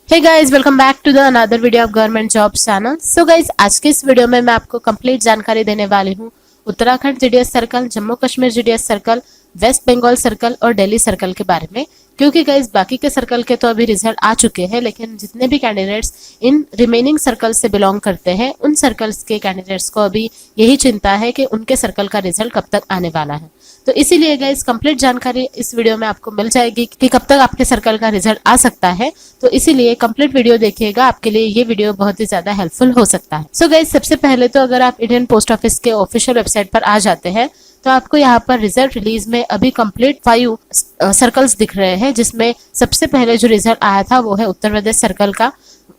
Hey guys, welcome back to the another video of government job channel. So guys, आज के इस video में मैं आपको कंप्लीट जानकारी देने वाली हूँ Uttarakhand GDS circle, Jammu Kashmir GDS circle, west Bengal circle और दिल्ली सर्कल के बारे में। क्योंकि गाइस बाकी के सर्कल के तो अभी रिजल्ट आ चुके हैं, लेकिन जितने भी कैंडिडेट्स इन रिमेनिंग सर्कल से बिलोंग करते हैं उन सर्कल्स के कैंडिडेट्स को अभी यही चिंता है कि उनके सर्कल का रिजल्ट कब तक आने वाला है। तो इसीलिए गाइस कंप्लीट जानकारी इस वीडियो में आपको मिल जाएगी कि कब तक आपके सर्कल का रिजल्ट आ सकता है। तो इसीलिए कंप्लीट वीडियो देखिएगा, आपके लिए ये वीडियो बहुत ही ज्यादा हेल्पफुल हो सकता है। सो गाइस, सबसे पहले तो अगर आप इंडियन पोस्ट ऑफिस के ऑफिशियल वेबसाइट पर आ जाते हैं तो आपको यहाँ पर रिजल्ट रिलीज में अभी कंप्लीट 5 सर्कल्स दिख रहे हैं, जिसमें सबसे पहले जो रिजल्ट आया था वो है उत्तर प्रदेश सर्कल का।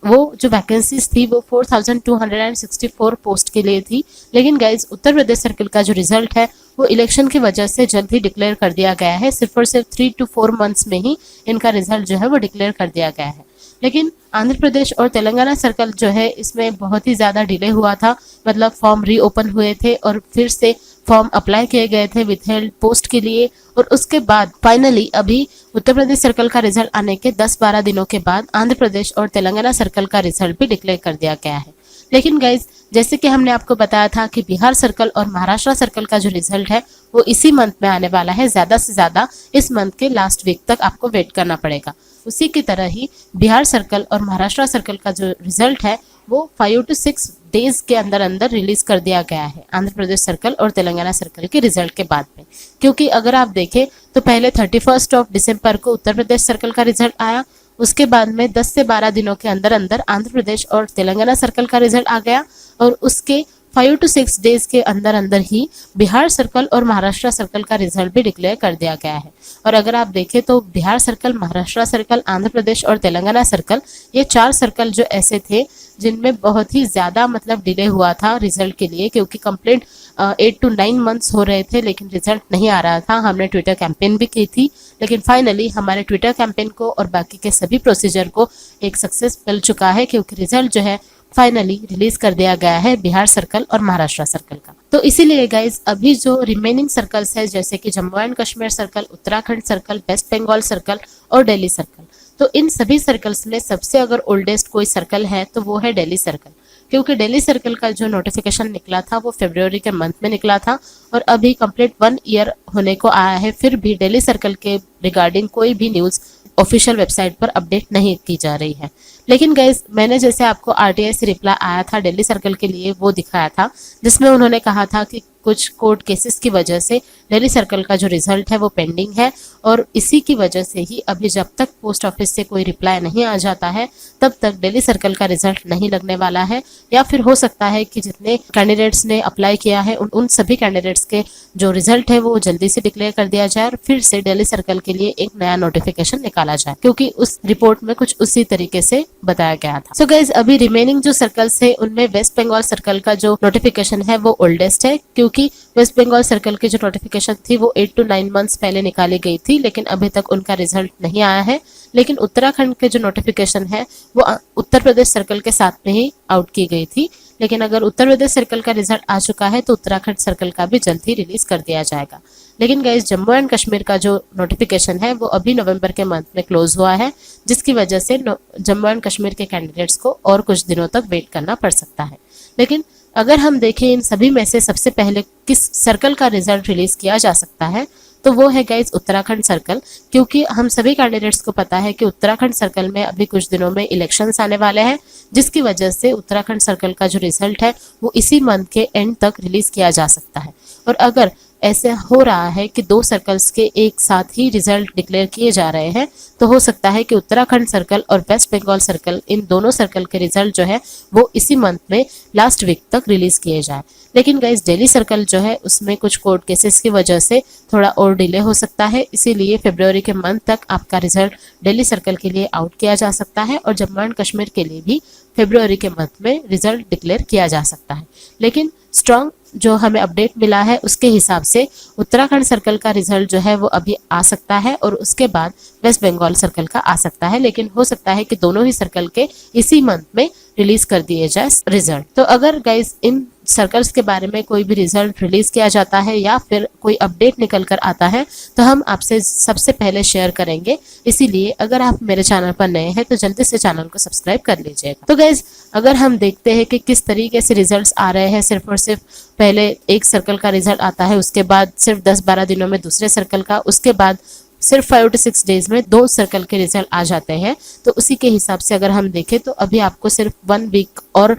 वो जो वैकेंसीज थी वो 4264 पोस्ट के लिए थी। लेकिन गाइज उत्तर प्रदेश सर्कल का जो रिजल्ट है वो इलेक्शन की वजह से जल्द ही डिक्लेयर कर दिया गया है। सिर्फ और सिर्फ 3 to 4 मंथ्स में ही इनका रिजल्ट जो है वो डिक्लेयर कर दिया गया है। लेकिन आंध्र प्रदेश और तेलंगाना सर्कल जो है इसमें बहुत ही ज्यादा डिले हुआ था। मतलब फॉर्म रीओपन हुए थे और फिर से फॉर्म अप्लाई किए गए थे विथहेल्ड पोस्ट के लिए, और उसके बाद फाइनली अभी उत्तर प्रदेश सर्कल का रिजल्ट आने के 10-12 दिनों के बाद आंध्र प्रदेश और तेलंगाना सर्कल का रिजल्ट भी डिक्लेयर कर दिया गया है। लेकिन गाइज, जैसे कि हमने आपको बताया था कि बिहार सर्कल और महाराष्ट्र सर्कल का जो रिजल्ट है वो इसी मंथ में आने वाला है। ज्यादा से ज्यादा इस मंथ के लास्ट वीक तक आपको वेट करना पड़ेगा। उसी की तरह ही बिहार सर्कल और महाराष्ट्र सर्कल का जो रिजल्ट है वो 5 to 6 डेज के अंदर अंदर रिलीज कर दिया गया है आंध्र प्रदेश सर्कल और तेलंगाना सर्कल के रिजल्ट के बाद में। क्योंकि अगर आप देखें तो पहले 31 दिसंबर को उत्तर प्रदेश सर्कल का रिजल्ट आया, उसके बाद में 10 से 12 दिनों के अंदर अंदर आंध्र प्रदेश और तेलंगाना सर्कल का रिजल्ट आ गया, और उसके 5 to 6 डेज के अंदर अंदर ही बिहार सर्कल और महाराष्ट्र सर्कल का रिजल्ट भी डिक्लेयर कर दिया गया है। और अगर आप देखें तो बिहार सर्कल, महाराष्ट्र सर्कल, आंध्र प्रदेश और तेलंगाना सर्कल, ये 4 सर्कल जो ऐसे थे जिनमें बहुत ही ज्यादा मतलब डिले हुआ था रिजल्ट के लिए, क्योंकि कंप्लीट 8 to 9 मंथ्स हो रहे थे लेकिन रिजल्ट नहीं आ रहा था। हमने ट्विटर कैंपेन भी की थी, लेकिन फाइनली हमारे ट्विटर कैंपेन को और बाकी के सभी प्रोसीजर को एक सक्सेस मिल चुका है, क्योंकि रिजल्ट जो है फाइनली रिलीज कर दिया गया है बिहार सर्कल और महाराष्ट्र सर्कल का। तो इसीलिए गाइज अभी जो रिमेनिंग सर्कल्स है जैसे कि Jammu and Kashmir circle, Uttarakhand circle, west Bengal circle और दिल्ली सर्कल, तो इन सभी सर्कल्स में सबसे अगर ओल्डेस्ट कोई सर्कल है तो वो है दिल्ली सर्कल। क्योंकि दिल्ली सर्कल का जो नोटिफिकेशन निकला था वो फरवरी के मंथ में निकला था, और अभी कंप्लीट 1 ईयर होने को आया है, फिर भी दिल्ली सर्कल के रिगार्डिंग कोई भी न्यूज ऑफिशियल वेबसाइट पर अपडेट नहीं की जा रही है। लेकिन गाइज, मैंने जैसे आपको आरटीआई से रिप्लाई आया था दिल्ली सर्कल के लिए वो दिखाया था, जिसमें उन्होंने कहा था कि कुछ कोर्ट केसेस की वजह से दिल्ली सर्कल का जो रिजल्ट है वो पेंडिंग है, और इसी की वजह से ही अभी जब तक पोस्ट ऑफिस से कोई रिप्लाई नहीं आ जाता है तब तक दिल्ली सर्कल का रिजल्ट नहीं लगने वाला है। या फिर हो सकता है कि जितने कैंडिडेट्स ने अप्लाई किया है उन सभी कैंडिडेट्स के जो रिजल्ट है वो जल्दी से डिक्लेयर कर दिया जाए और फिर से दिल्ली सर्कल के लिए एक नया नोटिफिकेशन निकाला जाए, क्योंकि उस रिपोर्ट में कुछ उसी तरीके से बताया गया था। सो गाइज, अभी रिमेनिंग जो सर्कल्स है उनमें वेस्ट बंगाल सर्कल का जो नोटिफिकेशन है वो ओल्डेस्ट है, क्योंकि वेस्ट बंगाल सर्कल की जो नोटिफिकेशन थी वो 8 to 9 मंथ्स पहले निकाली गई थी, लेकिन अभी तक उनका रिजल्ट नहीं आया है। लेकिन उत्तराखंड के जो नोटिफिकेशन है वो उत्तर प्रदेश सर्कल के साथ में ही आउट की गई थी। लेकिन अगर उत्तर प्रदेश सर्कल का रिजल्ट आ चुका है तो उत्तराखंड सर्कल का भी जल्द ही रिलीज कर दिया जाएगा। लेकिन गाइस, जम्मू एंड कश्मीर का जो नोटिफिकेशन है वो अभी नवंबर के मंथ में क्लोज हुआ है, जिसकी वजह से जम्मू एंड कश्मीर के कैंडिडेट्स को और कुछ दिनों तक वेट करना पड़ सकता है। लेकिन अगर हम देखें इन सभी में से सबसे पहले किस सर्कल का रिजल्ट रिलीज किया जा सकता है तो वो है गाइज उत्तराखंड सर्कल, क्योंकि हम सभी कैंडिडेट्स को पता है कि उत्तराखंड सर्कल में अभी कुछ दिनों में इलेक्शंस आने वाले हैं, जिसकी वजह से उत्तराखंड सर्कल का जो रिजल्ट है वो इसी मंथ के एंड तक रिलीज किया जा सकता है। और अगर ऐसे हो रहा है कि 2 सर्कल्स के एक साथ ही रिजल्ट डिक्लेयर किए जा रहे हैं तो हो सकता है कि उत्तराखंड सर्कल और वेस्ट बंगाल सर्कल, इन दोनों सर्कल के रिजल्ट जो है वो इसी मंथ में लास्ट वीक तक रिलीज किए जाए। लेकिन गाइस, दिल्ली सर्कल जो है उसमें कुछ कोर्ट केसेस की वजह से थोड़ा और डिले हो सकता है, इसीलिए फरवरी के मंथ तक आपका रिजल्ट दिल्ली सर्कल के लिए आउट किया जा सकता है, और जम्मू एंड कश्मीर के लिए भी फरवरी के मंथ में रिजल्ट डिक्लेयर किया जा सकता है। लेकिन स्ट्रॉन्ग जो हमें अपडेट मिला है उसके हिसाब से उत्तराखंड सर्कल का रिजल्ट जो है वो अभी आ सकता है, और उसके बाद वेस्ट बंगाल सर्कल का आ सकता है। लेकिन हो सकता है कि दोनों ही सर्कल के इसी मंथ में रिलीज कर दिए जाए रिजल्ट। तो अगर गाइस इन सर्कल्स के बारे में कोई भी रिजल्ट रिलीज किया जाता है या फिर कोई अपडेट निकल कर आता है तो हम आपसे सबसे पहले शेयर करेंगे। इसीलिए अगर आप मेरे चैनल पर नए हैं तो जल्दी से चैनल को सब्सक्राइब कर लीजिएगा। तो गाइज अगर हम देखते हैं कि किस तरीके से रिजल्ट्स आ रहे हैं, सिर्फ और सिर्फ पहले एक सर्कल का रिजल्ट आता है, उसके बाद सिर्फ 10-12 दिनों में दूसरे सर्कल का, उसके बाद सिर्फ 5 to 6 डेज में 2 सर्कल के रिजल्ट आ जाते हैं। तो उसी के हिसाब से अगर हम देखें तो अभी आपको सिर्फ 1 वीक और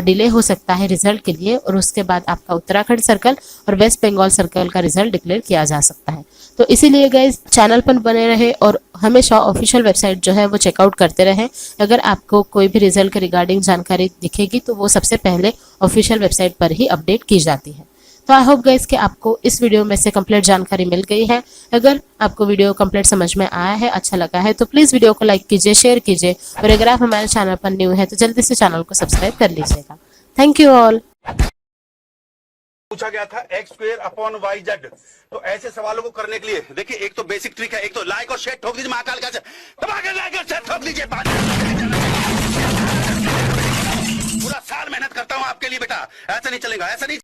डिले हो सकता है रिजल्ट के लिए, और उसके बाद आपका उत्तराखंड सर्कल और वेस्ट बंगाल सर्कल का रिजल्ट डिक्लेयर किया जा सकता है। तो इसीलिए गाइज चैनल पर बने रहे और हमेशा ऑफिशियल वेबसाइट जो है वो चेकआउट करते रहें। अगर आपको कोई भी रिजल्ट के रिगार्डिंग जानकारी दिखेगी तो वो सबसे पहले ऑफिशियल वेबसाइट पर ही अपडेट की जाती है। तो आई होप गाइस कि आपको इस वीडियो में से कंप्लीट जानकारी मिल गई है। अगर आपको वीडियो कंप्लीट समझ में आया है, अच्छा लगा है, तो प्लीज़ वीडियो को लाइक कीजिए, शेयर कीजिए, और अगर आप हमारे चैनल पर न्यू है तो जल्दी से चैनल को सब्सक्राइब कर लीजिएगा। Thank you all. पूछा गया था x²/y/z। तो ऐसे सवालों को करने के लिए देखिए, एक तो बेसिक ट्रिक है, एक तो लाइक और शेयर ठोक दीजिए, महाकाल का दबा के लाइक और शेयर ठोक दीजिए। पूरा साल मेहनत करता हूं आपके लिए बेटा, ऐसा नहीं चलेगा, ऐसा नहीं।